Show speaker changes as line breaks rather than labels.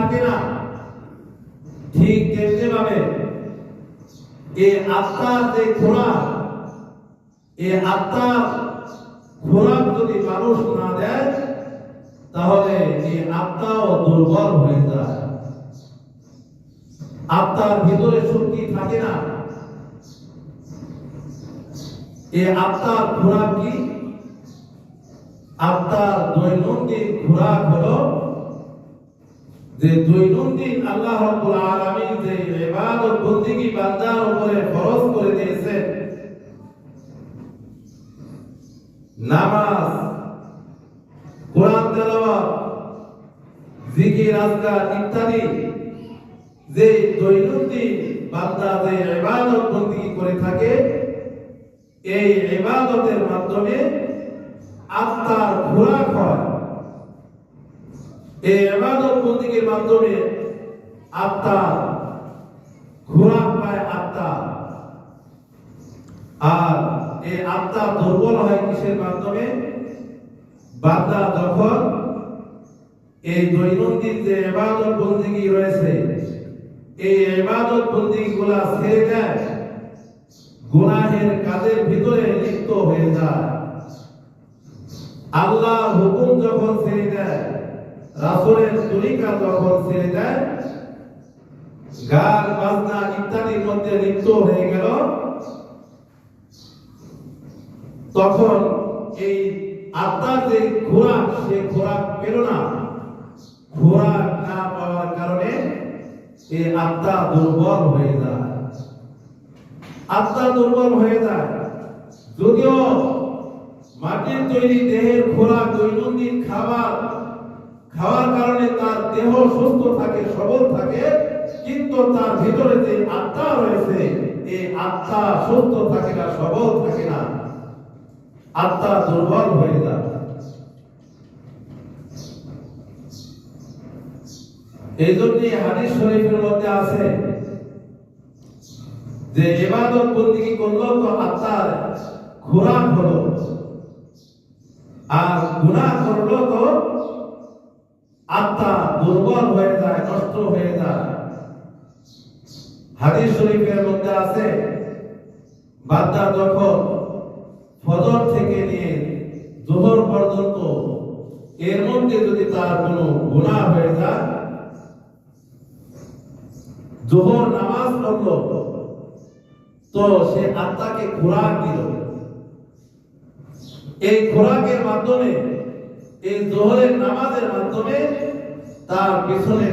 থাকে না, ঠিক তেমনি ভাবে এই আত্মার যে খোরাক, এই আত্মার খোরাক যদি মানুষ না দেয় তাহলে এই আত্মাও দুর্বল হয়ে যায়। আত্মার ভিতরে শক্তি থাকে না। এই আত্মার খোরাক কি? আত্মার দৈনন্দিন খোরাক হলো যে দৈনন্দিন আল্লাহ রাব্বুল আলামিন যে ইবাদত বন্দেগী বান্দার উপরে ফরজ করে দিয়েছেন, নামাজ, কোরআন তেলাওয়াত, জিকির আজকার ইত্যাদি, যে দৈনন্দিন বান্দা যে ইবাদত বন্দেগী করে থাকে, এই ইবাদতের মাধ্যমে আত্মার খোরাক হয়। এই ইবাদত বন্দেগীর মাধ্যমে আত্মার খোরাক পায় আত্মা। আর এই আত্মা দুর্বল হয় কিসের মাধ্যমে? বান্দা যখন এই দৈনন্দিন যে ইবাদত বন্দেগী রয়েছে, এই ইবাদত বন্দেগী গুলা ছেড়ে দেয়, গুনাহের কাজের ভিতরে লিপ্ত হয়ে যায়, আল্লাহর হুকুম যখন ছেড়ে দেয়, রাসূলের তরিকা যখন ছেড়ে দেয়, গান বাজনা ইত্যাদির মধ্যে লিপ্ত হয়ে গেল, তখন এই আত্মার যে খোরাক, সে খোরাক পেল না। খোরাক না পাওয়ার কারণে এই আত্মা দুর্বল হয়ে যায়। আত্মা দুর্বল হয়ে যায়। যদিও মাটির তৈরি দেহের খোরাক, দৈনন্দিন খাওয়ার কারণে তার দেহ সুস্থ থাকে, সবল থাকে, কিন্তু তার ভিতরে যে আত্মা রয়েছে, এই আত্মা সুস্থ থাকে না, সবল থাকে না, আত্মা দুর্বল হয়ে যায়। এই জন্য হাদিস শরীফের মধ্যে আছে যে ইবাদত বন্দেগী করলো তো আত্মার খোরাক হলো, আর গুনাহ করলো তো আত্মা দুর্বল হয়ে যায়, নষ্ট হয়ে যায়। হাদিস শরীফের মধ্যে আছে, বান্দা যখন ফজর থেকে নিয়ে যোহর পর্যন্ত এর মধ্যে যদি তার কোনো গুনাহ হয়ে যায়, যোহর নামাজ পড়লো তো সে আত্মাকে খোরাক দিল। এই খোরাকের মাধ্যমে, এই যোহরের নামাজের মাধ্যমে তার পিছনে